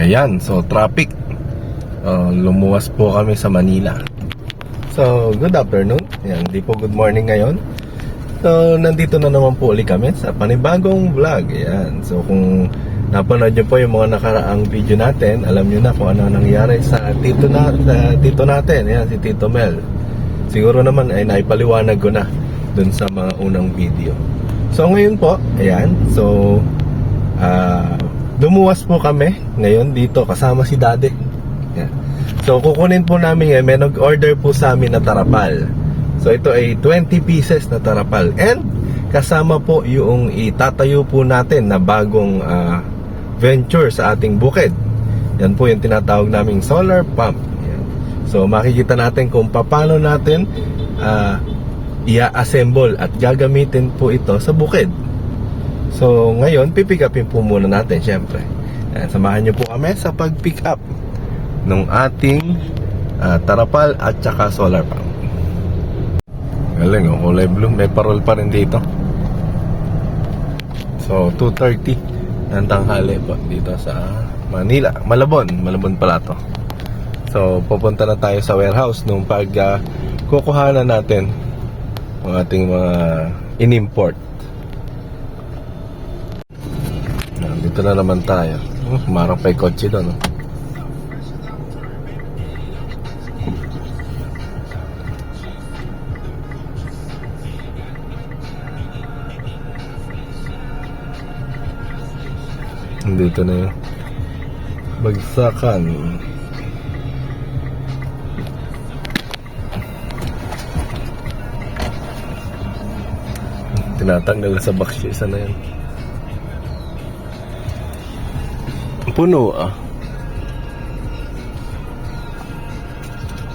Ayan, so traffic. Lumuwas po kami sa Manila. So, good afternoon. Ayan, di po good morning ngayon. So, nandito na naman po ulit kami sa panibagong vlog. Ayan, so kung napanood nyo po yung mga nakaraang video natin, alam nyo na kung ano nangyari sa tito natin. Ayan, si Tito Mel. Siguro naman ay naipaliwanag ko na dun sa mga unang video. So, ngayon po, ayan, so lumuwas po kami ngayon dito kasama si Daddy. Ayan. So, kukunin po namin ngayon, may nag-order po sa amin na tarapal. So, ito ay 20 pieces na tarapal. And, kasama po yung itatayo po natin na bagong venture sa ating bukid. Yan po yung tinatawag naming solar pump. Yan. So, makikita natin kung paano natin i-assemble at gagamitin po ito sa bukid. So, ngayon, pipick upin po muna natin, syempre. Yan, samahan nyo po kami sa pag-pick up ng ating tarapal at saka solar pump. Galing, kulay blue. May parol pa rin dito. So, 2:30 ng tanghali po dito sa Manila. Malabon pala to. So, pupunta na tayo sa warehouse nung pag kukuhanan natin ang ating mga in-import. Dito na naman tayo. Marang pa yung kotse doon. Dito na yung bagsakan. Tinatanggal sa box yung isa na yun. Puno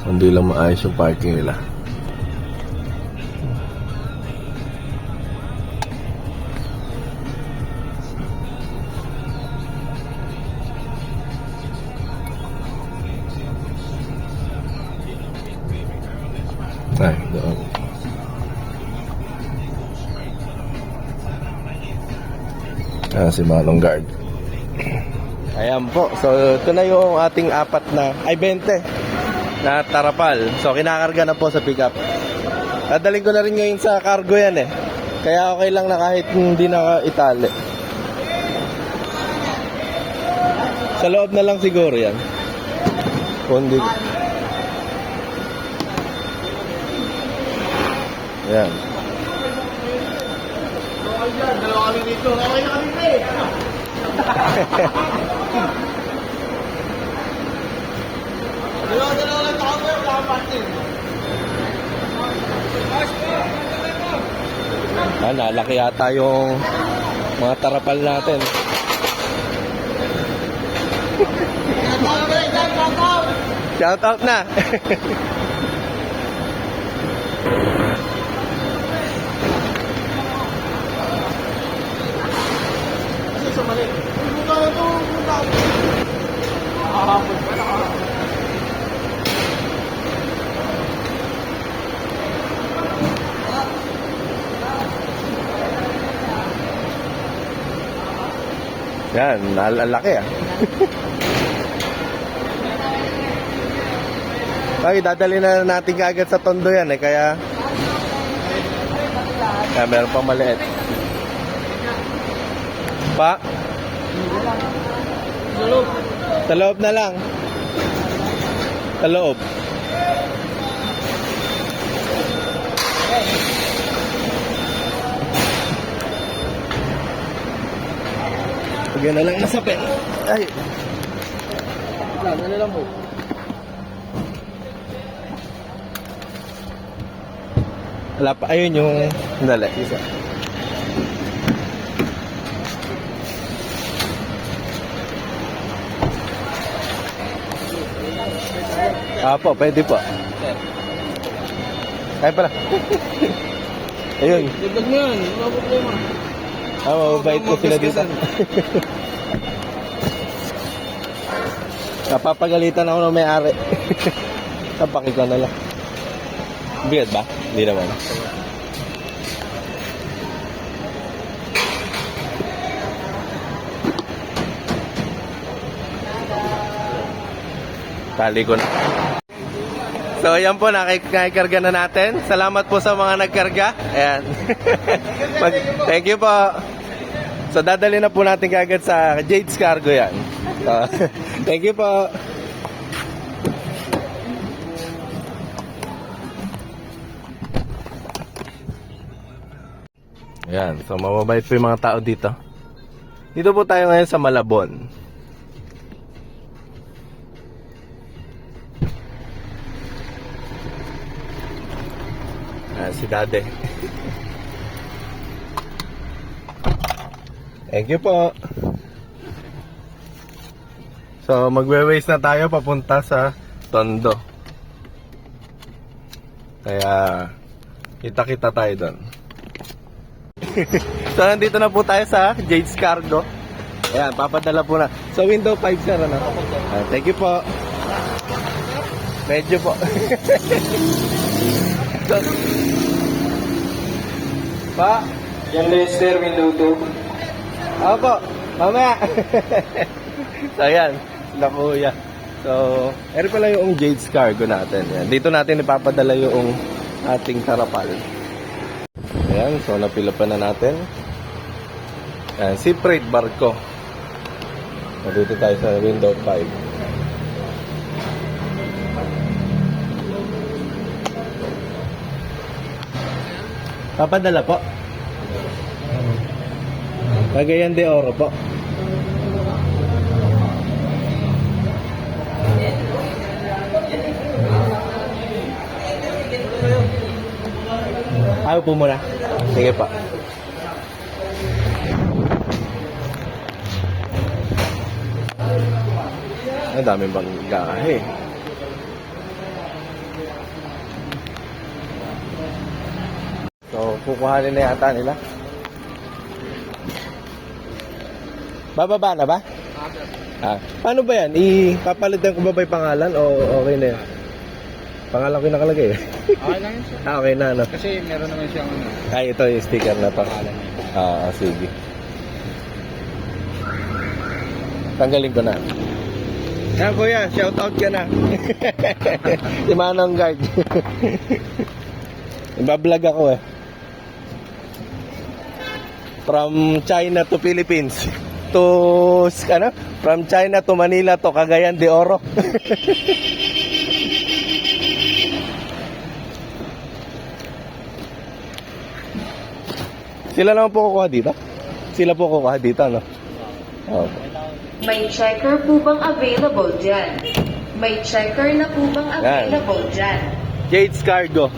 hindi lang maayos yung parking nila. Ay, doon. Si Manong Guard. Ayan po. So, ito na yung ating 20 na tarapal. So, kinakarga na po sa pickup. Dadaling ko na rin ngayon sa cargo yan eh. Kaya okay lang na kahit hindi na itali. Sa loob na lang siguro yan. Kundi. Ayan. Dalawa kami dito. Okay na kami eh. Dalawa lang ako ngayon. Wala kang parking. Nalaki yata yung mga tarapal natin. Shout out na. Yan, nalalaki Ay, dadali na natin agad sa Tondo yan kaya meron pang maliit. Pa? Sa loob. Sa loob na lang. Sa loob. Lagyan na lang nasa pen. Ay. Ano na lang mo? Wala pa. Ayun yung dali. Isa. Po, pwede po. Kaya pala. Ayun. Dagdag mo yan. Wala problema. Mababait ko sila dito. Napapagalitan ako ng may-ari. Napakik ko na lang. Bigat ba? Hindi naman. Tali ko na. So, ayan po, nakikarga na natin. Salamat po sa mga nagkarga. Ayan. Thank you po. So, dadali na po natin kagad sa Jade's Cargo yan. So, thank you po. Ayan. So, mababait po yung mga tao dito. Dito po tayo ngayon sa Malabon. Si Dade. Thank you po. So, magwe-waste na tayo papunta sa Tondo. Kaya, kita-kita tayo doon. So, nandito na po tayo sa Jade's Cargo. Ayan, papadala po na. So, window 5 sir, ano? Thank you po. Medyo po. So, pa? Yan Lester, window 2. Opo, mamaya. So, ayan, sila kuya. So, eri pala yung Jade's Cargo natin. Ayan, dito natin ipapadala yung ating tarapal. Ayan, so napila pa na natin. Ayan, sea freight barko. Dito tayo sa window 5. Papadala po. Cagayan de Oro po. Ayaw po muna. Sige pa. Ang daming banggahe. So, kukuhanin na yata nila. Bababa na ba? Paano ba yan? Ipapalitan ko ba ba yung pangalan o okay na yan? Pangalan ko yung nakalagay eh. Okay lang yun, sir. Okay na, no? Kasi meron naman siyang ano. Ay, ito yung sticker na to. Pangalan niya. Sige. Tanggalin ko na. Yan, kuya, shout out ka na. Si Manong Guard. Ibablog ako eh. From China to Philippines. From China to Manila to Cagayan de Oro. Sila naman po kukuha dito? Sila po kukuha dito, no? Okay. May checker po bang available dyan? May checker na po bang available dyan? Jade's Cargo.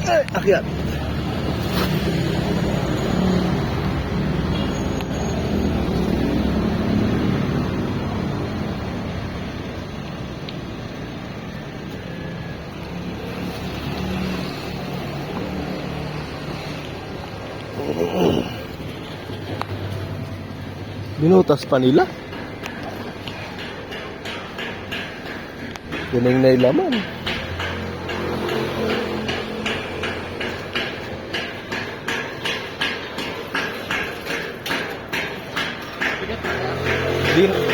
Ay, akyat. Binutas pa nila. Galing na yung laman.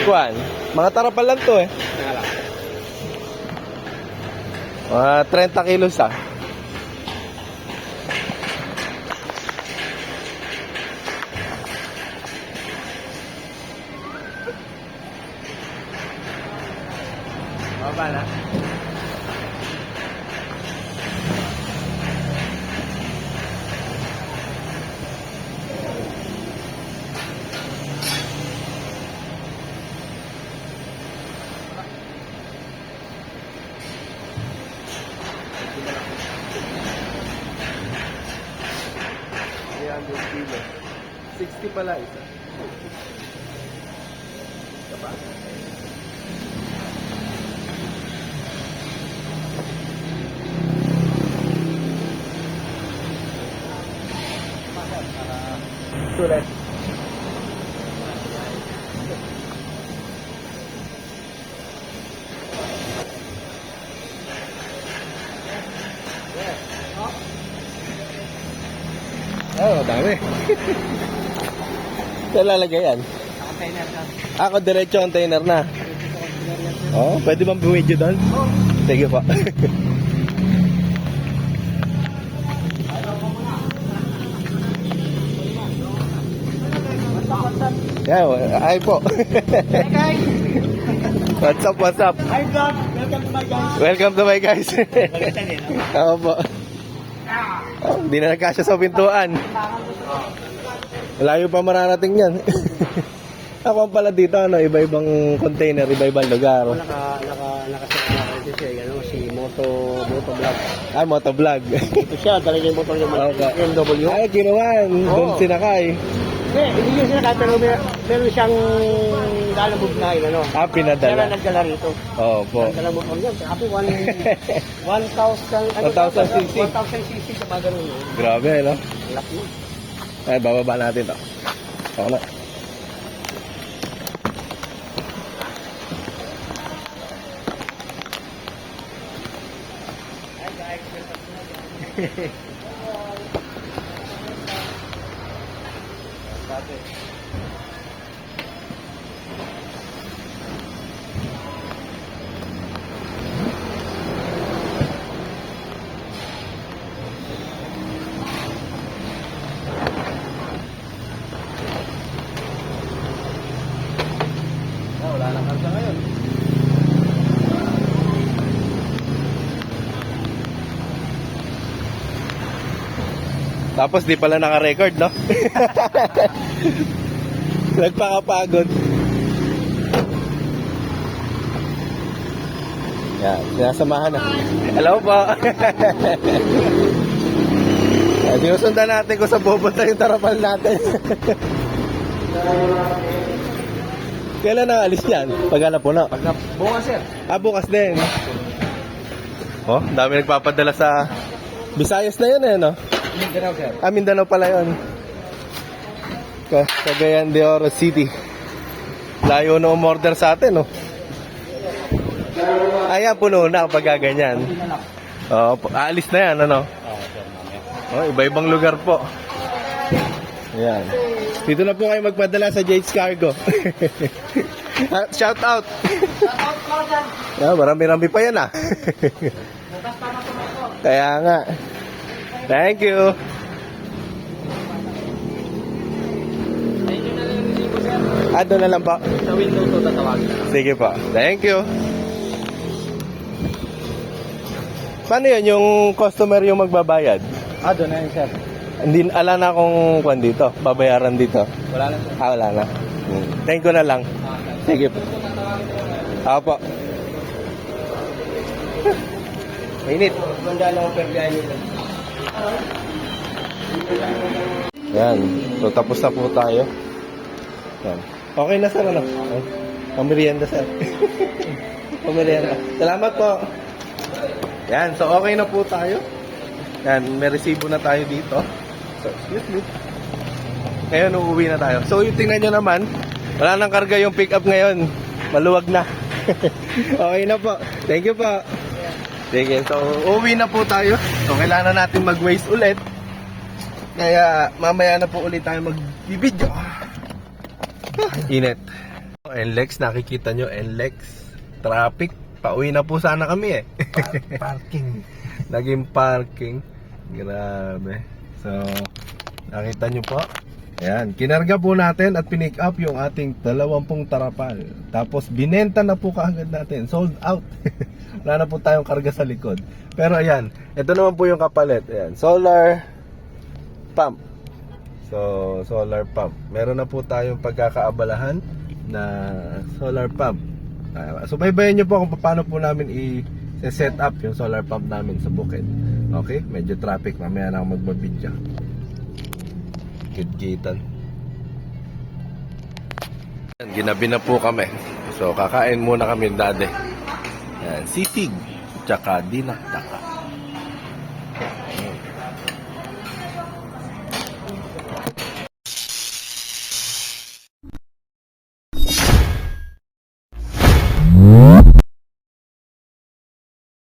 Kuan, mga tarapal lang to eh. Mga 30 kilos ah. Baba na. Kilo. 60 pala isa. Diba? Sulit. Oh, dami. Saan lalagay yan? container na. Ako, diretso container na. Oh, pwede bang bumidyo doon? Sige po. Yeah, ay po. What's up? Hi vlog! Welcome to my guys! Welcome to my guys. Oo po. Hindi na nagkasya sa pintuan. Malayo pa mararating yan. Ako pala dito, iba-ibang container, iba-ibang lugar. Nakasama ito siya, si Motovlog. Ay, motovlog. Ito siya, talaga yung motor yung Okay. BMW. Ay, kinuwan. Doon Oo. sinakay. Hindi yun sila pero meron siyang lalabog na yun, ano. Ah, Kaya pinadala. nagdala rito. Oo po. Nagdala mo yun. Sabi, 1,000 1,000 cc. 1,000 cc sa mga ganun. Grabe, no? Laki. Ay, bababa natin to. Ako na. Wala nang karga ngayon. Tapos di pala naka-record, no? Nagpakapagod. Yan, sinasamahan na. Hello po. Sinusundan natin kung saan pupunta yung tarapal natin. Kailan naalis yan? Paghanap po na. Bukas sir. Ah, bukas din. Oh, dami nagpapadala sa Visayas na yun eh, no? Mindanao sir. Ah, Mindanao pala yun. Cagayan de Oro City. Layo na umorder sa atin, no? Ayan, puno na kapag ganyan. Oh, aalis na yan, ano? Oh, iba-ibang lugar po. Ayan. Dito na po kayo magpadala sa Jade's Cargo. Shout out! Yeah, marami-rami pa yan, ah. Kaya nga. Thank you. Doon na lang po. Sa window to tatawagin. Sige po. Thank you. Paano yun? Yung customer yung magbabayad? Doon na yun sir. Hindi, ala na akong kwan dito. Babayaran dito. Wala lang sir. Wala na. Thank you na lang. Sige po. Ako po. Mainit. Ganda lang ang pergayan nila. Yan. So, tapos na po tayo. Yan. Okay na sir, ano? Pamerienda sir. Pamerienda. Salamat po. Yan. So, okay na po tayo. Yan. May resibo na tayo dito. So, excuse me. Ngayon, uuwi na tayo. So, yung tingnan nyo naman, wala nang karga yung pick up ngayon. Maluwag na. Okay na po. Thank you po. Sige, so uuwi na po tayo. So kailangan natin mag-waste ulit. Kaya mamaya na po ulit tayo mag-video. Init. NLEX, nakikita nyo, NLEX. Traffic. Pauwi na po sana kami eh. Parking. Naging parking. Grabe. So, nakita nyo po. Ayan, kinarga po natin at pinick up yung ating 20 tarapal. Tapos binenta na po kaagad natin. Sold out. Wala na po tayong karga sa likod. Pero ayan, ito naman po yung kapalit. Ayan, solar pump. So, solar pump. Meron na po tayong pagkakaabalahan na solar pump. So, baybayin nyo po kung paano po namin i-set up yung solar pump namin sa bukid. Okay? Medyo traffic. Mamaya na ako magbabidya. Gitgitan. Ginabi na po kami. So, kakain muna kami dati. Yan, sisig. Tsaka dinakdaka.